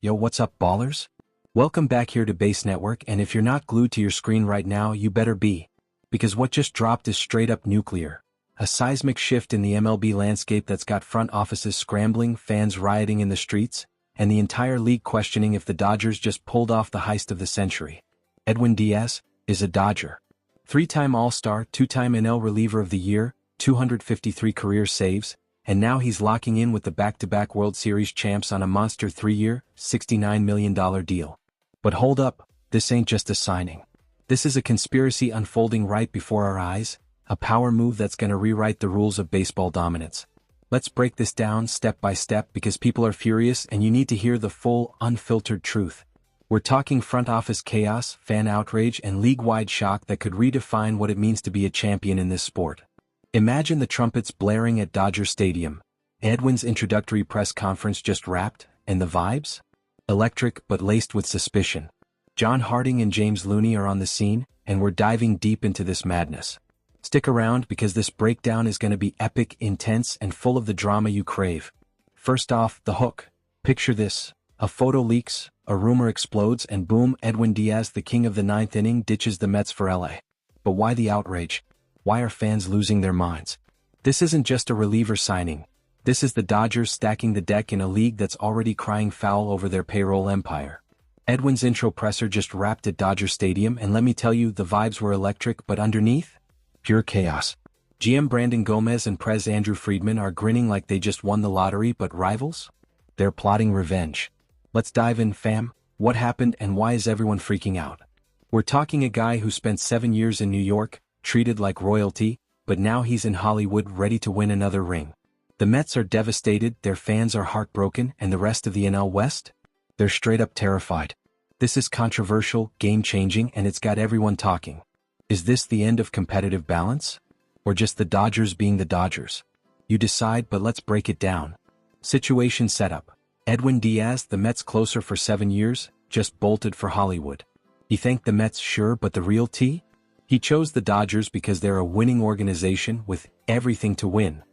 Yo, what's up, ballers? Welcome back here to Base Network, and if you're not glued to your screen right now, you better be. Because what just dropped is straight up nuclear. A seismic shift in the MLB landscape that's got front offices scrambling, fans rioting in the streets, and the entire league questioning if the Dodgers just pulled off the heist of the century. Edwin Díaz is a Dodger. Three-time All-Star, two-time NL Reliever of the Year, 253 career saves, and now he's locking in with the back-to-back World Series champs on a monster 3-year, $69 million deal. But hold up, this ain't just a signing. This is a conspiracy unfolding right before our eyes, a power move that's gonna rewrite the rules of baseball dominance. Let's break this down step by step because people are furious and you need to hear the full, unfiltered truth. We're talking front office chaos, fan outrage, and league-wide shock that could redefine what it means to be a champion in this sport. Imagine the trumpets blaring at Dodger Stadium. Edwin's introductory press conference just wrapped, and the vibes? Electric but laced with suspicion. John Harding and James Looney are on the scene, and we're diving deep into this madness. Stick around because this breakdown is going to be epic, intense, and full of the drama you crave. First off, the hook. Picture this. A photo leaks, a rumor explodes, and boom, Edwin Díaz, the king of the ninth inning, ditches the Mets for LA. But why the outrage? Why are fans losing their minds? This isn't just a reliever signing. This is the Dodgers stacking the deck in a league that's already crying foul over their payroll empire. Edwin's intro presser just wrapped at Dodger Stadium, and let me tell you, the vibes were electric, but underneath? Pure chaos. GM Brandon Gomez and Pres Andrew Friedman are grinning like they just won the lottery, but rivals? They're plotting revenge. Let's dive in, fam. What happened and why is everyone freaking out? We're talking a guy who spent 7 years in New York, treated like royalty, but now he's in Hollywood ready to win another ring. The Mets are devastated, their fans are heartbroken, and the rest of the NL West? They're straight up terrified. This is controversial, game-changing, and it's got everyone talking. Is this the end of competitive balance? Or just the Dodgers being the Dodgers? You decide, but let's break it down. Situation setup. Edwin Díaz, the Mets closer for 7 years, just bolted for Hollywood. You think the Mets sure, but the real T? He chose the Dodgers because they're a winning organization with everything to win.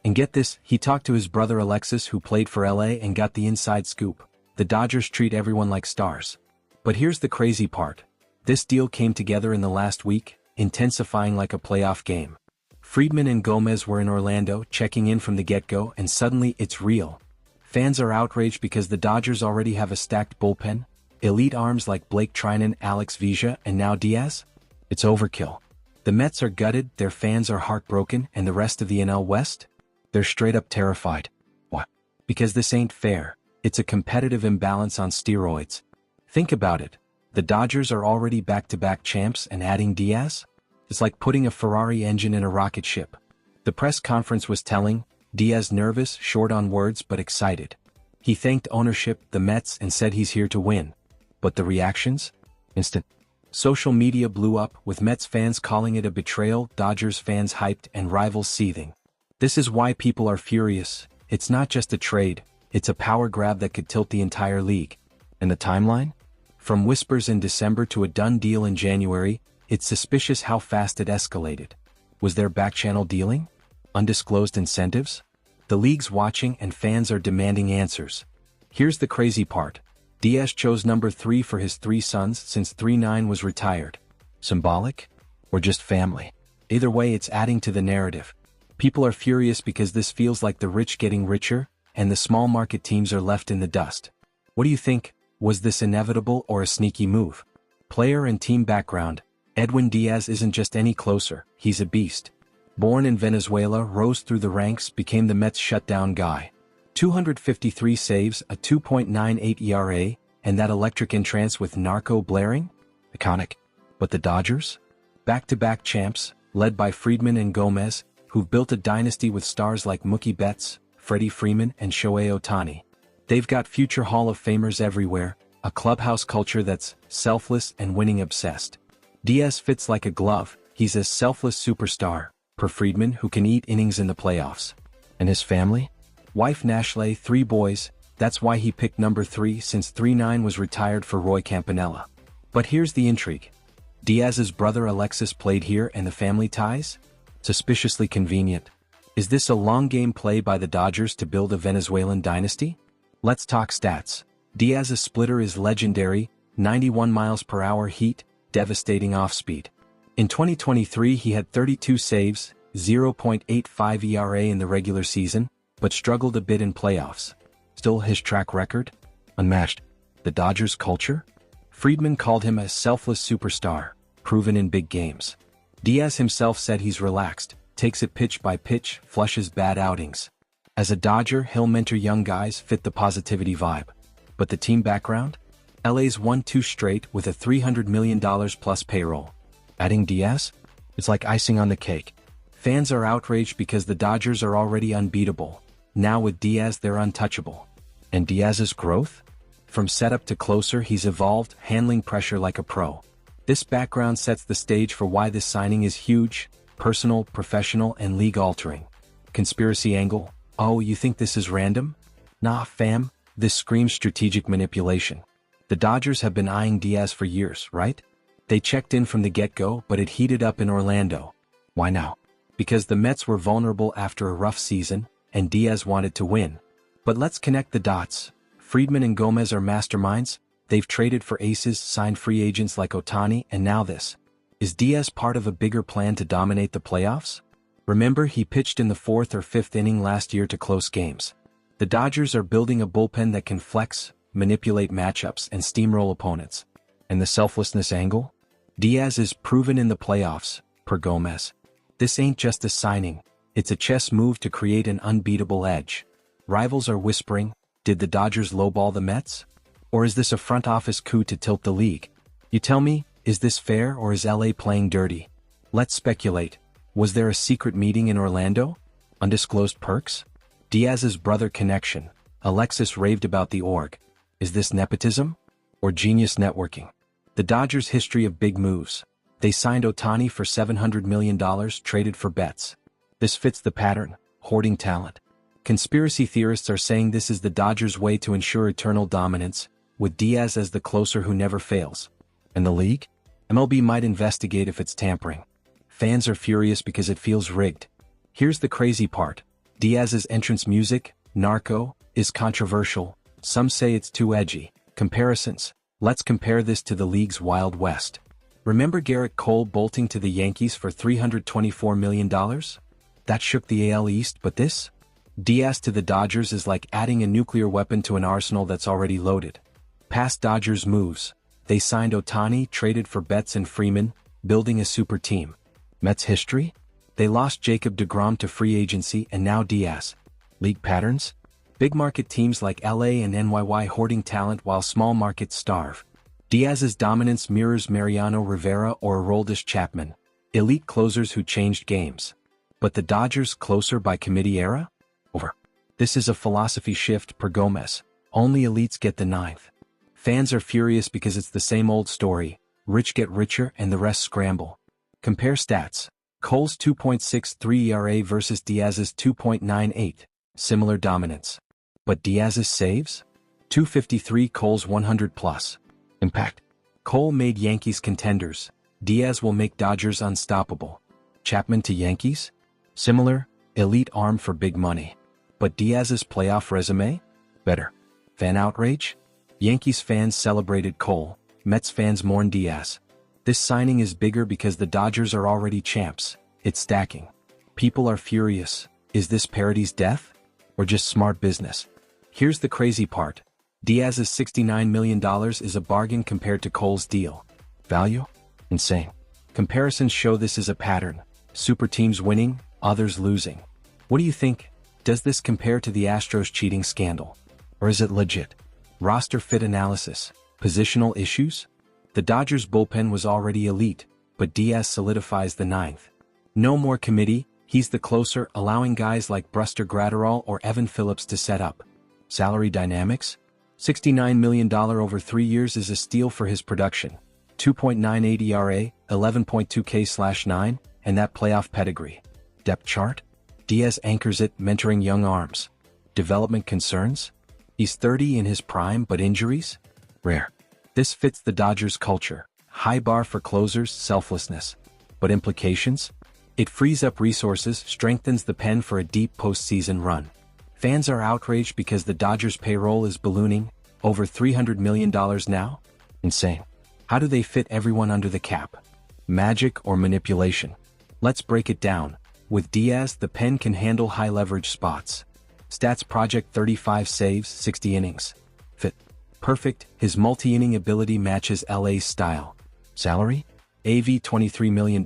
And get this, he talked to his brother Alexis who played for LA and got the inside scoop. The Dodgers treat everyone like stars. But here's the crazy part. This deal came together in the last week, intensifying like a playoff game. Friedman and Gomez were in Orlando, checking in from the get-go, and suddenly it's real. Fans are outraged because the Dodgers already have a stacked bullpen, elite arms like Blake Trinan, Alex Vesia, and now Díaz? It's overkill. The Mets are gutted, their fans are heartbroken, and the rest of the NL West? They're straight up terrified. Why? Because this ain't fair. It's a competitive imbalance on steroids. Think about it. The Dodgers are already back-to-back champs, and adding Díaz? It's like putting a Ferrari engine in a rocket ship. The press conference was telling, Díaz nervous, short on words, but excited. He thanked ownership, the Mets, and said he's here to win. But the reactions? Instant. Social media blew up, with Mets fans calling it a betrayal, Dodgers fans hyped, and rivals seething. This is why people are furious. It's not just a trade, it's a power grab that could tilt the entire league. And the timeline? From whispers in December to a done deal in January, it's suspicious how fast it escalated. Was there back-channel dealing? Undisclosed incentives? The league's watching and fans are demanding answers. Here's the crazy part. Díaz chose number 3 for his 3 sons since 3-9 was retired. Symbolic? Or just family? Either way, it's adding to the narrative. People are furious because this feels like the rich getting richer, and the small market teams are left in the dust. What do you think? Was this inevitable or a sneaky move? Player and team background. Edwin Díaz isn't just any closer, he's a beast. Born in Venezuela, rose through the ranks, became the Mets' shutdown guy. 253 saves, a 2.98 ERA, and that electric entrance with Narco blaring? Iconic. But the Dodgers? Back-to-back champs, led by Friedman and Gomez, who've built a dynasty with stars like Mookie Betts, Freddie Freeman, and Shohei Ohtani. They've got future Hall of Famers everywhere, a clubhouse culture that's selfless and winning-obsessed. Díaz fits like a glove, he's a selfless superstar, per Friedman, who can eat innings in the playoffs. And his family? Wife Nashley, 3 boys, that's why he picked number 3 since 3-9 was retired for Roy Campanella. But here's the intrigue. Díaz's brother Alexis played here and the family ties? Suspiciously convenient. Is this a long game play by the Dodgers to build a Venezuelan dynasty? Let's talk stats. Díaz's splitter is legendary, 91 miles per hour heat, devastating off-speed. In 2023 he had 32 saves, 0.85 ERA in the regular season, but struggled a bit in playoffs. Still his track record? Unmatched. The Dodgers culture? Friedman called him a selfless superstar, proven in big games. Díaz himself said he's relaxed, takes it pitch by pitch, flushes bad outings. As a Dodger, he'll mentor young guys, fit the positivity vibe. But the team background? LA's won 2 straight with a $300 million plus payroll. Adding Díaz? It's like icing on the cake. Fans are outraged because the Dodgers are already unbeatable. Now with Díaz they're untouchable. And Díaz's growth? From setup to closer he's evolved, handling pressure like a pro. This background sets the stage for why this signing is huge, personal, professional, and league-altering. Conspiracy angle? Oh, you think this is random? Nah, fam, this screams strategic manipulation. The Dodgers have been eyeing Díaz for years, right? They checked in from the get-go, but it heated up in Orlando. Why now? Because the Mets were vulnerable after a rough season, and Díaz wanted to win. But let's connect the dots. Friedman and Gomez are masterminds. They've traded for aces, signed free agents like Ohtani, and now this. Is Díaz part of a bigger plan to dominate the playoffs? Remember, he pitched in the 4th or 5th inning last year to close games. The Dodgers are building a bullpen that can flex, manipulate matchups, and steamroll opponents. And the selflessness angle? Díaz is proven in the playoffs, per Gomez. This ain't just a signing, it's a chess move to create an unbeatable edge. Rivals are whispering, did the Dodgers lowball the Mets? Or is this a front office coup to tilt the league? You tell me, is this fair or is LA playing dirty? Let's speculate. Was there a secret meeting in Orlando? Undisclosed perks? Díaz's brother connection. Alexis raved about the org. Is this nepotism? Or genius networking? The Dodgers' history of big moves. They signed Ohtani for $700 million, traded for Betts. This fits the pattern, hoarding talent. Conspiracy theorists are saying this is the Dodgers' way to ensure eternal dominance, with Díaz as the closer who never fails. And the league? MLB might investigate if it's tampering. Fans are furious because it feels rigged. Here's the crazy part. Díaz's entrance music, Narco, is controversial. Some say it's too edgy. Comparisons. Let's compare this to the league's Wild West. Remember Garrett Cole bolting to the Yankees for $324 million? That shook the AL East, but this? Díaz to the Dodgers is like adding a nuclear weapon to an arsenal that's already loaded. Past Dodgers moves. They signed Ohtani, traded for Betts and Freeman, building a super team. Mets history? They lost Jacob deGrom to free agency and now Díaz. League patterns? Big market teams like LA and NYY hoarding talent while small markets starve. Díaz's dominance mirrors Mariano Rivera or Aroldis Chapman, elite closers who changed games. But the Dodgers' closer by committee era? Over. This is a philosophy shift, per Gomez. Only elites get the 9th. Fans are furious because it's the same old story. Rich get richer and the rest scramble. Compare stats. Cole's 2.63 ERA versus Díaz's 2.98. Similar dominance. But Díaz's saves? 253, Cole's 100 plus. Impact. Cole made Yankees contenders. Díaz will make Dodgers unstoppable. Chapman to Yankees? Similar, elite arm for big money. But Díaz's playoff resume? Better. Fan outrage? Yankees fans celebrated Cole, Mets fans mourn Díaz. This signing is bigger because the Dodgers are already champs. It's stacking. People are furious. Is this parity's death? Or just smart business? Here's the crazy part. Díaz's $69 million is a bargain compared to Cole's deal. Value? Insane. Comparisons show this is a pattern. Super teams winning, others losing. What do you think? Does this compare to the Astros cheating scandal? Or is it legit? Roster fit analysis. Positional issues? The Dodgers bullpen was already elite, but Díaz solidifies the 9th. No more committee, he's the closer, allowing guys like Buster Gratterall or Evan Phillips to set up. Salary dynamics? $69 million over 3 years is a steal for his production. 2.98 ERA, 11.2K/9, and that playoff pedigree. Depth chart? Díaz anchors it, mentoring young arms. Development concerns? He's 30 in his prime, but injuries? Rare. This fits the Dodgers' culture. High bar for closers, selflessness. But implications? It frees up resources, strengthens the pen for a deep postseason run. Fans are outraged because the Dodgers' payroll is ballooning, Over $300 million now? Insane. How do they fit everyone under the cap? Magic or manipulation? Let's break it down. With Díaz, the pen can handle high-leverage spots. Stats project 35 saves, 60 innings. Fit. Perfect, his multi-inning ability matches LA's style. Salary? AV $23 million,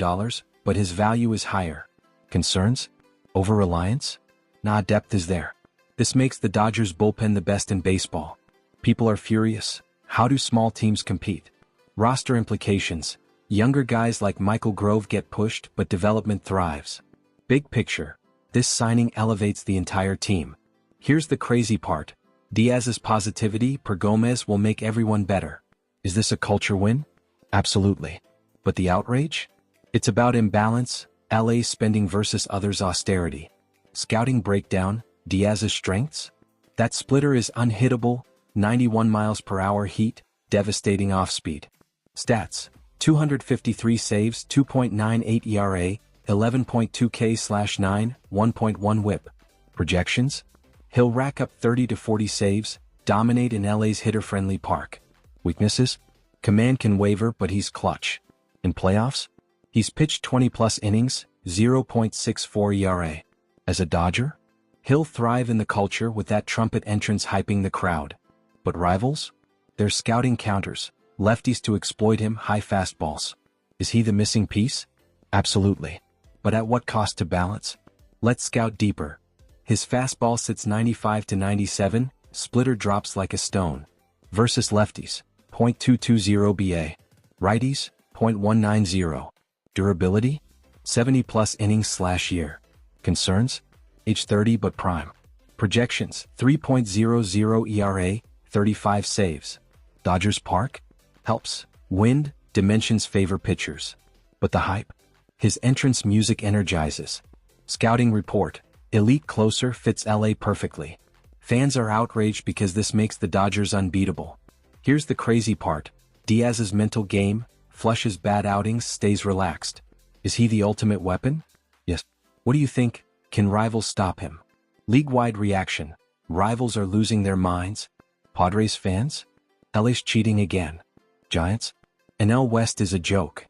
but his value is higher. Concerns? Over-reliance? Nah, depth is there. This makes the Dodgers bullpen the best in baseball. People are furious. How do small teams compete? Roster implications. Younger guys like Michael Grove get pushed, but development thrives. Big picture. This signing elevates the entire team. Here's the crazy part. Díaz's positivity per Gomez will make everyone better. Is this a culture win? Absolutely. But the outrage? It's about imbalance, LA's spending versus others' austerity. Scouting breakdown, Díaz's strengths? That splitter is unhittable, 91 miles per hour heat, devastating off-speed. Stats: 253 saves, 2.98 ERA, 11.2 K/9, 1.1 WHIP. Projections? He'll rack up 30 to 40 saves, dominate in LA's hitter-friendly park. Weaknesses? Command can waver, but he's clutch. In playoffs? He's pitched 20-plus innings, 0.64 ERA. As a Dodger? He'll thrive in the culture with that trumpet entrance hyping the crowd. But rivals? They're scouting counters, lefties to exploit him, high fastballs. Is he the missing piece? Absolutely. But at what cost to balance? Let's scout deeper. His fastball sits 95 to 97, splitter drops like a stone. Versus lefties, .220 BA. Righties, .190. Durability? 70-plus innings/year. Concerns? Age 30 but prime. Projections: 3.00 ERA, 35 saves. Dodgers Park? Helps. Wind, dimensions favor pitchers. But the hype? His entrance music energizes. Scouting report: elite closer fits LA perfectly. Fans are outraged because this makes the Dodgers unbeatable. Here's the crazy part. Díaz's mental game, flushes bad outings, stays relaxed. Is he the ultimate weapon? Yes. What do you think? Can rivals stop him? League-wide reaction. Rivals are losing their minds. Padres fans? LA's cheating again. Giants? NL West is a joke.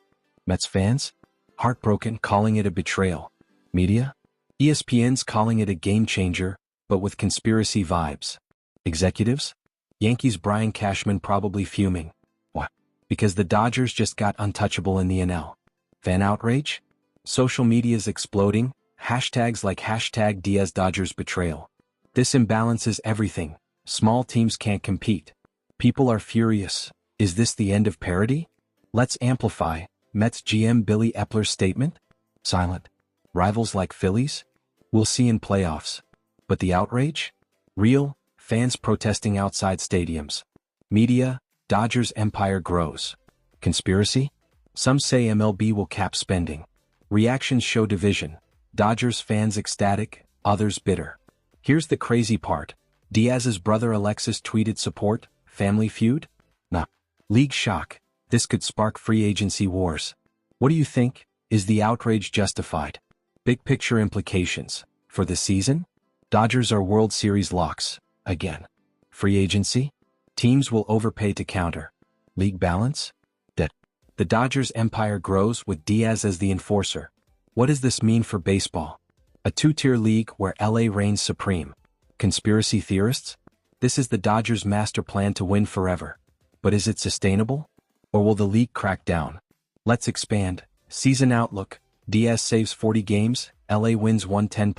Mets fans? Heartbroken, calling it a betrayal. Media? ESPN's calling it a game-changer, but with conspiracy vibes. Executives? Yankees' Brian Cashman probably fuming. What? Because the Dodgers just got untouchable in the NL. Fan outrage? Social media's exploding, hashtags like #DiazDodgersBetrayal. This imbalances everything. Small teams can't compete. People are furious. Is this the end of parity? Let's amplify. Mets GM Billy Epler's statement? Silent. Rivals like Phillies? We'll see in playoffs. But the outrage? Real, fans protesting outside stadiums. Media, Dodgers empire grows. Conspiracy? Some say MLB will cap spending. Reactions show division. Dodgers fans ecstatic, others bitter. Here's the crazy part. Díaz's brother Alexis tweeted support, family feud? Nah. League shock. This could spark free agency wars. What do you think? Is the outrage justified? Big picture implications. For the season? Dodgers are World Series locks. Again. Free agency? Teams will overpay to counter. League balance? Dead. The Dodgers' empire grows with Díaz as the enforcer. What does this mean for baseball? A two-tier league where LA reigns supreme. Conspiracy theorists? This is the Dodgers' master plan to win forever. But is it sustainable? Or will the league crack down? Let's expand. Season outlook. Díaz saves 40 games, LA wins 110+.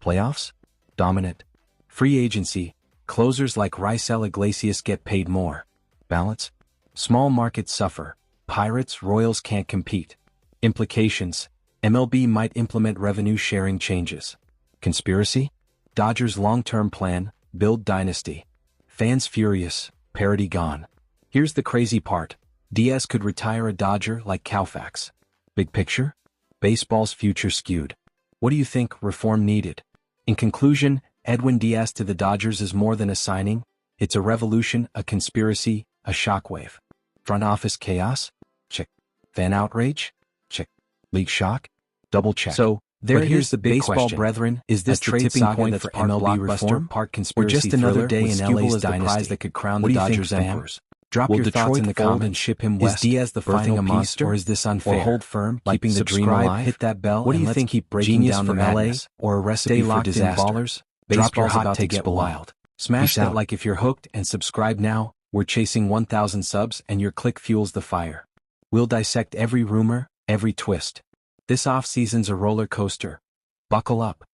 Playoffs? Dominant. Free agency. Closers like Raisel Iglesias get paid more. Balance? Small markets suffer. Pirates, Royals can't compete. Implications. MLB might implement revenue-sharing changes. Conspiracy? Dodgers' long-term plan, build dynasty. Fans furious, parity gone. Here's the crazy part. Díaz could retire a Dodger like Koufax. Big picture? Baseball's future skewed. What do you think? Reform needed? In conclusion, Edwin Díaz to the Dodgers is more than a signing. It's a revolution, a conspiracy, a shockwave. Front office chaos? Check. Fan outrage? Check. League shock? Double check. So, But here's the big question, brethren: is this the tipping point for MLB reform, part conspiracy, or just another day in LA's dynasty that could crown the Dodgers emperors? Drop your thoughts in the comments and ship him west. Is Diaz the final monster, or is this unfair? Or hold firm, keeping the dream alive? Hit that bell. What do you think? Keep breaking down the madness, or a recipe for disaster? Ballers, drop your hot takes below. Wild. Smash that like if you're hooked and subscribe now. We're chasing 1,000 subs and your click fuels the fire. We'll dissect every rumor, every twist. This off-season's a roller coaster. Buckle up.